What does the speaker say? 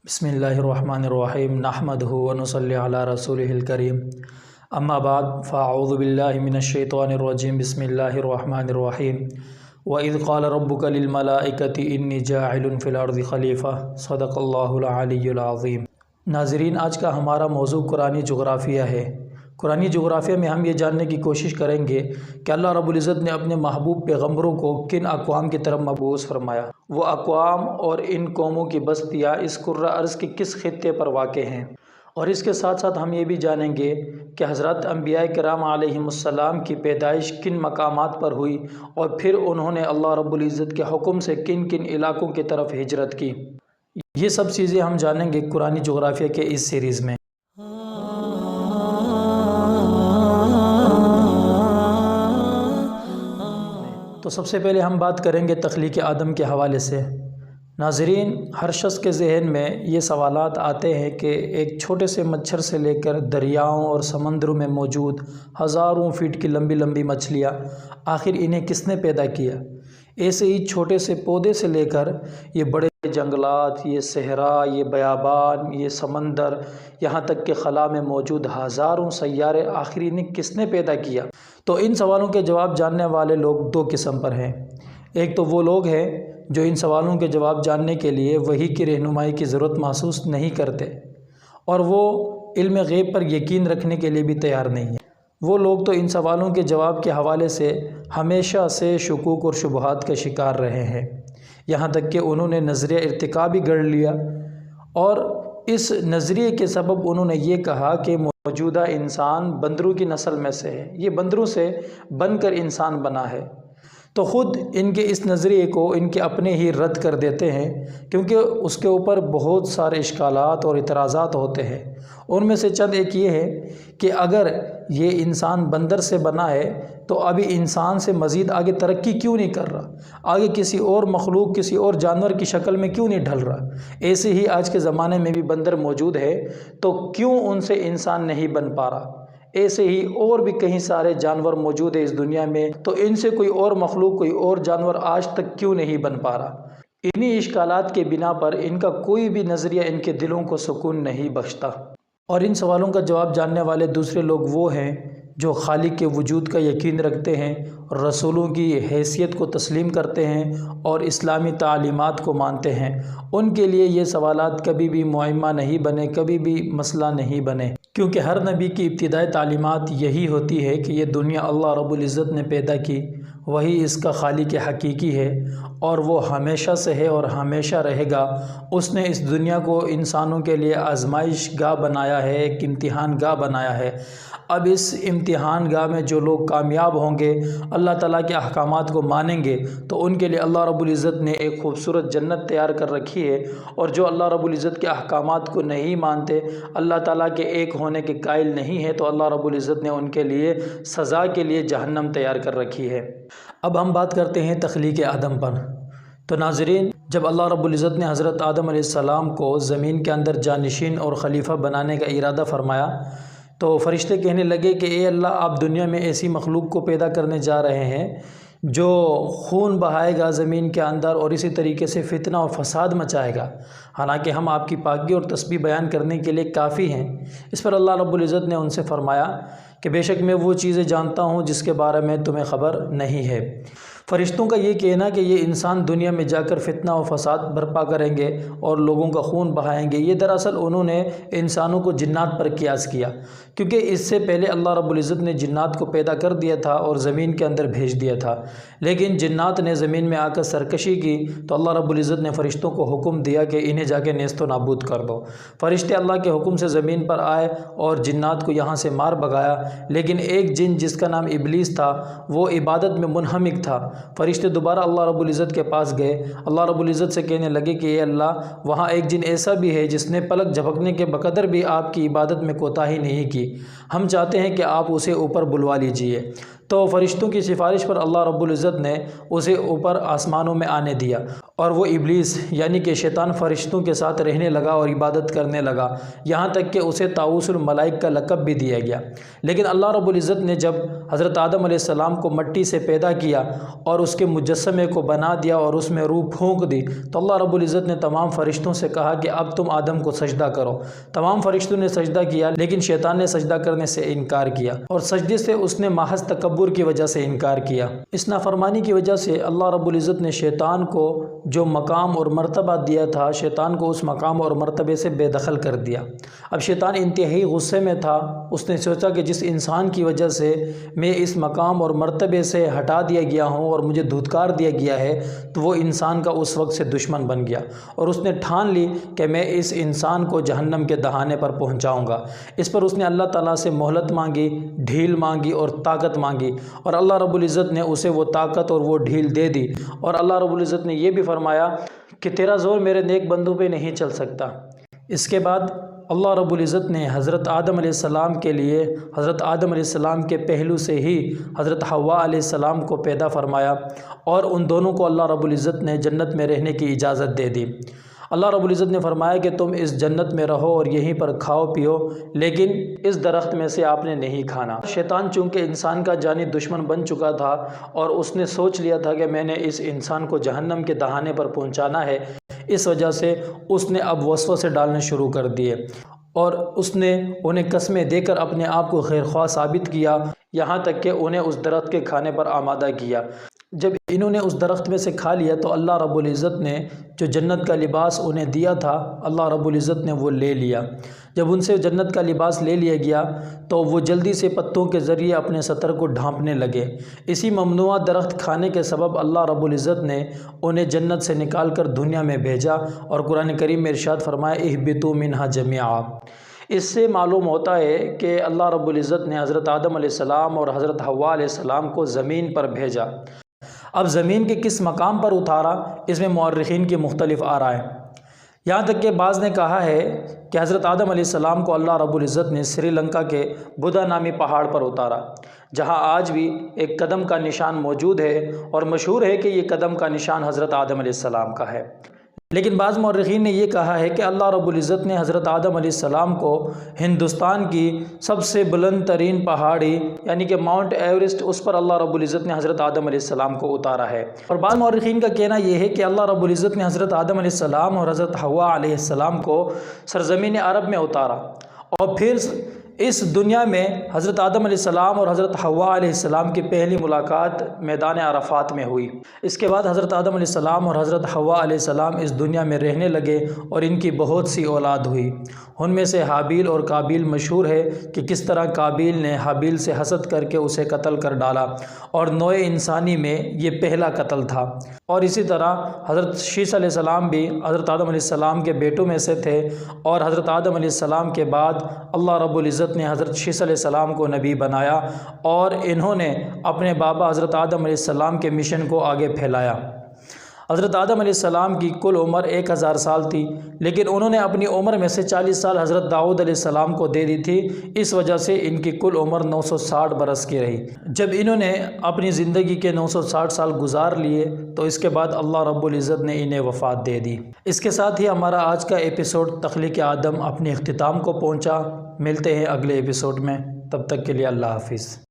بسم اللہ الرحمن الرحیم نحمدہ ونصلی علی رسولہ الکریم اما بعد فاعوذ باللہ من الشیطان الرجیم بسم اللہ الرحمن الرحیم وَإِذْ قَالَ رَبُّكَ لِلْمَلَائِكَةِ إِنِّي جَاعِلٌ فِي الْأَرْضِ خَلِيفَةً صدق اللہ العلی العظیم۔ ناظرین، آج کا ہمارا موضوع قرآنی جغرافیہ ہے۔ قرآنی جغرافیہ میں ہم یہ جاننے کی کوشش کریں گے کہ اللہ رب العزت نے اپنے محبوب پیغمبروں کو کن اقوام کی طرف مبعوث فرمایا، وہ اقوام اور ان قوموں کی بستیاں اس کرۂ ارض کے کس خطے پر واقع ہیں، اور اس کے ساتھ ساتھ ہم یہ بھی جانیں گے کہ حضرت انبیاء کرام علیہم السلام کی پیدائش کن مقامات پر ہوئی اور پھر انہوں نے اللہ رب العزت کے حکم سے کن کن علاقوں کی طرف ہجرت کی۔ یہ سب چیزیں ہم جانیں گے قرآنی جغرافیہ کے اس سیریز میں۔ تو سب سے پہلے ہم بات کریں گے تخلیق آدم کے حوالے سے۔ ناظرین، ہر شخص کے ذہن میں یہ سوالات آتے ہیں کہ ایک چھوٹے سے مچھر سے لے کر دریاؤں اور سمندروں میں موجود ہزاروں فٹ کی لمبی لمبی مچھلیاں، آخر انہیں کس نے پیدا کیا؟ ایسے ہی چھوٹے سے پودے سے لے کر یہ بڑے جنگلات، یہ صحرا، یہ بیابان، یہ سمندر، یہاں تک کہ خلا میں موجود ہزاروں سیارے، آخر انہیں کس نے پیدا کیا؟ تو ان سوالوں کے جواب جاننے والے لوگ دو قسم پر ہیں۔ ایک تو وہ لوگ ہیں جو ان سوالوں کے جواب جاننے کے لیے وحی کی رہنمائی کی ضرورت محسوس نہیں کرتے، اور وہ علم غیب پر یقین رکھنے کے لیے بھی تیار نہیں ہیں۔ وہ لوگ تو ان سوالوں کے جواب کے حوالے سے ہمیشہ سے شکوک اور شبہات کا شکار رہے ہیں، یہاں تک کہ انہوں نے نظریہ ارتقا بھی گڑھ لیا، اور اس نظریے کے سبب انہوں نے یہ کہا کہ موجودہ انسان بندروں کی نسل میں سے ہے، یہ بندروں سے بن کر انسان بنا ہے۔ تو خود ان کے اس نظریے کو ان کے اپنے ہی رد کر دیتے ہیں، کیونکہ اس کے اوپر بہت سارے اشکالات اور اعتراضات ہوتے ہیں۔ ان میں سے چند ایک یہ ہے کہ اگر یہ انسان بندر سے بنا ہے تو ابھی انسان سے مزید آگے ترقی کیوں نہیں کر رہا، آگے کسی اور مخلوق، کسی اور جانور کی شکل میں کیوں نہیں ڈھل رہا؟ ایسے ہی آج کے زمانے میں بھی بندر موجود ہے، تو کیوں ان سے انسان نہیں بن پا رہا؟ ایسے ہی اور بھی کئی سارے جانور موجود ہیں اس دنیا میں، تو ان سے کوئی اور مخلوق، کوئی اور جانور آج تک کیوں نہیں بن پا رہا؟ انہی اشکالات کے بنا پر ان کا کوئی بھی نظریہ ان کے دلوں کو سکون نہیں بخشتا۔ اور ان سوالوں کا جواب جاننے والے دوسرے لوگ وہ ہیں جو خالق کے وجود کا یقین رکھتے ہیں، رسولوں کی حیثیت کو تسلیم کرتے ہیں اور اسلامی تعلیمات کو مانتے ہیں۔ ان کے لیے یہ سوالات کبھی بھی معمہ نہیں بنے، کبھی بھی مسئلہ نہیں بنے، کیونکہ ہر نبی کی ابتدائی تعلیمات یہی ہوتی ہے کہ یہ دنیا اللہ رب العزت نے پیدا کی، وہی اس کا خالق حقیقی ہے، اور وہ ہمیشہ سے ہے اور ہمیشہ رہے گا۔ اس نے اس دنیا کو انسانوں کے لیے آزمائش گاہ بنایا ہے، ایک امتحان گاہ بنایا ہے۔ اب اس امتحان گاہ میں جو لوگ کامیاب ہوں گے، اللہ تعالیٰ کے احکامات کو مانیں گے، تو ان کے لیے اللہ رب العزت نے ایک خوبصورت جنت تیار کر رکھی ہے، اور جو اللہ رب العزت کے احکامات کو نہیں مانتے، اللہ تعالیٰ کے ایک ہونے کے قائل نہیں ہے، تو اللہ رب العزت نے ان کے لیے سزا کے لیے جہنم تیار کر رکھی ہے۔ اب ہم بات کرتے ہیں تخلیق آدم پر۔ تو ناظرین، جب اللہ رب العزت نے حضرت آدم علیہ السلام کو زمین کے اندر جانشین اور خلیفہ بنانے کا ارادہ فرمایا، تو فرشتے کہنے لگے کہ اے اللہ، آپ دنیا میں ایسی مخلوق کو پیدا کرنے جا رہے ہیں جو خون بہائے گا زمین کے اندر، اور اسی طریقے سے فتنہ اور فساد مچائے گا، حالانکہ ہم آپ کی پاکی اور تسبیح بیان کرنے کے لیے کافی ہیں۔ اس پر اللہ رب العزت نے ان سے فرمایا کہ بے شک میں وہ چیزیں جانتا ہوں جس کے بارے میں تمہیں خبر نہیں ہے۔ فرشتوں کا یہ کہنا کہ یہ انسان دنیا میں جا کر فتنہ و فساد برپا کریں گے اور لوگوں کا خون بہائیں گے، یہ دراصل انہوں نے انسانوں کو جنات پر قیاس کیا، کیونکہ اس سے پہلے اللہ رب العزت نے جنات کو پیدا کر دیا تھا اور زمین کے اندر بھیج دیا تھا، لیکن جنات نے زمین میں آ کر سرکشی کی، تو اللہ رب العزت نے فرشتوں کو حکم دیا کہ انہیں جا کے نیست و نابود کر دو۔ فرشتے اللہ کے حکم سے زمین پر آئے اور جنات کو یہاں سے مار بھگایا، لیکن ایک جن جس کا نام ابلیس تھا، وہ عبادت میں منہمک تھا۔ فرشتے دوبارہ اللہ رب العزت کے پاس گئے، اللہ رب العزت سے کہنے لگے کہ اے اللہ، وہاں ایک جن ایسا بھی ہے جس نے پلک جھپکنے کے بقدر بھی آپ کی عبادت میں کوتاہی نہیں کی، ہم چاہتے ہیں کہ آپ اسے اوپر بلوا لیجئے۔ تو فرشتوں کی سفارش پر اللہ رب العزت نے اسے اوپر آسمانوں میں آنے دیا، اور وہ ابلیس یعنی کہ شیطان فرشتوں کے ساتھ رہنے لگا اور عبادت کرنے لگا، یہاں تک کہ اسے طاؤوس الملائک کا لقب بھی دیا گیا۔ لیکن اللہ رب العزت نے جب حضرت آدم علیہ السلام کو مٹی سے پیدا کیا اور اس کے مجسمے کو بنا دیا اور اس میں روح پھونک دی، تو اللہ رب العزت نے تمام فرشتوں سے کہا کہ اب تم آدم کو سجدہ کرو۔ تمام فرشتوں نے سجدہ کیا، لیکن شیطان نے سجدہ کرنے سے انکار کیا، اور سجدے سے اس نے محض تکبر کی وجہ سے انکار کیا۔ اس نافرمانی کی وجہ سے اللہ رب العزت نے شیطان کو جو مقام اور مرتبہ دیا تھا، شیطان کو اس مقام اور مرتبے سے بے دخل کر دیا۔ اب شیطان انتہائی غصے میں تھا، اس نے سوچا کہ جس انسان کی وجہ سے میں اس مقام اور مرتبے سے ہٹا دیا گیا ہوں اور مجھے دھتکار دیا گیا ہے، تو وہ انسان کا اس وقت سے دشمن بن گیا، اور اس نے ٹھان لی کہ میں اس انسان کو جہنم کے دہانے پر پہنچاؤں گا۔ اس پر اس نے اللہ تعالیٰ سے مہلت مانگی، ڈھیل مانگی اور طاقت مانگی، اور اللہ رب العزت نے اسے وہ طاقت اور وہ ڈھیل دے دی، اور اللہ رب العزت نے یہ بھی فرمایا کہ تیرا زور میرے نیک بندوں پہ نہیں چل سکتا۔ اس کے بعد اللہ رب العزت نے حضرت آدم علیہ السلام کے لیے حضرت آدم علیہ السلام کے پہلو سے ہی حضرت حوا علیہ السلام کو پیدا فرمایا، اور ان دونوں کو اللہ رب العزت نے جنت میں رہنے کی اجازت دے دی۔ اللہ رب العزت نے فرمایا کہ تم اس جنت میں رہو اور یہیں پر کھاؤ پیو، لیکن اس درخت میں سے آپ نے نہیں کھانا۔ شیطان چونکہ انسان کا جانی دشمن بن چکا تھا اور اس نے سوچ لیا تھا کہ میں نے اس انسان کو جہنم کے دہانے پر پہنچانا ہے، اس وجہ سے اس نے اب وسوسے ڈالنے شروع کر دیے، اور اس نے انہیں قسمیں دے کر اپنے آپ کو خیرخواہ ثابت کیا، یہاں تک کہ انہیں اس درخت کے کھانے پر آمادہ کیا۔ جب انہوں نے اس درخت میں سے کھا لیا تو اللہ رب العزت نے جو جنت کا لباس انہیں دیا تھا، اللہ رب العزت نے وہ لے لیا۔ جب ان سے جنت کا لباس لے لیا گیا تو وہ جلدی سے پتوں کے ذریعے اپنے سطر کو ڈھانپنے لگے۔ اسی ممنوعہ درخت کھانے کے سبب اللہ رب العزت نے انہیں جنت سے نکال کر دنیا میں بھیجا، اور قرآن کریم میں ارشاد فرمایا اہبطوا منہا جمیعا۔ اس سے معلوم ہوتا ہے کہ اللہ رب العزت نے حضرت آدم علیہ السلام اور حضرت حوا علیہ السلام کو زمین پر بھیجا۔ اب زمین کے کس مقام پر اتارا، اس میں مورخین کی مختلف آراء ہیں، یہاں تک کہ بعض نے کہا ہے کہ حضرت آدم علیہ السلام کو اللہ رب العزت نے سری لنکا کے بدھا نامی پہاڑ پر اتارا، جہاں آج بھی ایک قدم کا نشان موجود ہے، اور مشہور ہے کہ یہ قدم کا نشان حضرت آدم علیہ السلام کا ہے۔ لیکن بعض مورخین نے یہ کہا ہے کہ اللہ رب العزت نے حضرت آدم علیہ السلام کو ہندوستان کی سب سے بلند ترین پہاڑی یعنی کہ ماؤنٹ ایورسٹ، اس پر اللہ رب العزت نے حضرت آدم علیہ السلام کو اتارا ہے۔ اور بعض مورخین کا کہنا یہ ہے کہ اللہ رب العزت نے حضرت آدم علیہ السلام اور حضرت حوا علیہ السلام کو سرزمین عرب میں اتارا، اور پھر اس دنیا میں حضرت آدم علیہ السلام اور حضرت حوا علیہ السلام کی پہلی ملاقات میدان عرفات میں ہوئی۔ اس کے بعد حضرت آدم علیہ السلام اور حضرت حوا علیہ السلام اس دنیا میں رہنے لگے، اور ان کی بہت سی اولاد ہوئی۔ ان میں سے حابیل اور قابیل مشہور ہے کہ کس طرح قابیل نے حابیل سے حسد کر کے اسے قتل کر ڈالا، اور نوع انسانی میں یہ پہلا قتل تھا۔ اور اسی طرح حضرت شیس علیہ السلام بھی حضرت آدم علیہ السلام کے بیٹوں میں سے تھے، اور حضرت آدم علیہ السلام کے بعد اللہ رب العزت نے حضرت شیس علیہ السلام کو نبی بنایا، اور انہوں نے اپنے بابا حضرت آدم علیہ السلام کے مشن کو آگے پھیلایا۔ حضرت آدم علیہ السلام کی کل عمر 1000 سال تھی، لیکن انہوں نے اپنی عمر میں سے 40 سال حضرت داؤد علیہ السلام کو دے دی تھی، اس وجہ سے ان کی کل عمر 960 برس کی رہی۔ جب انہوں نے اپنی زندگی کے 960 سال گزار لیے تو اس کے بعد اللہ رب العزت نے انہیں وفات دے دی۔ اس کے ساتھ ہی ہمارا آج کا ایپیسوڈ تخلیق آدم اپنے اختتام کو پہنچا۔ ملتے ہیں اگلے ایپیسوڈ میں، تب تک کے لیے اللہ حافظ۔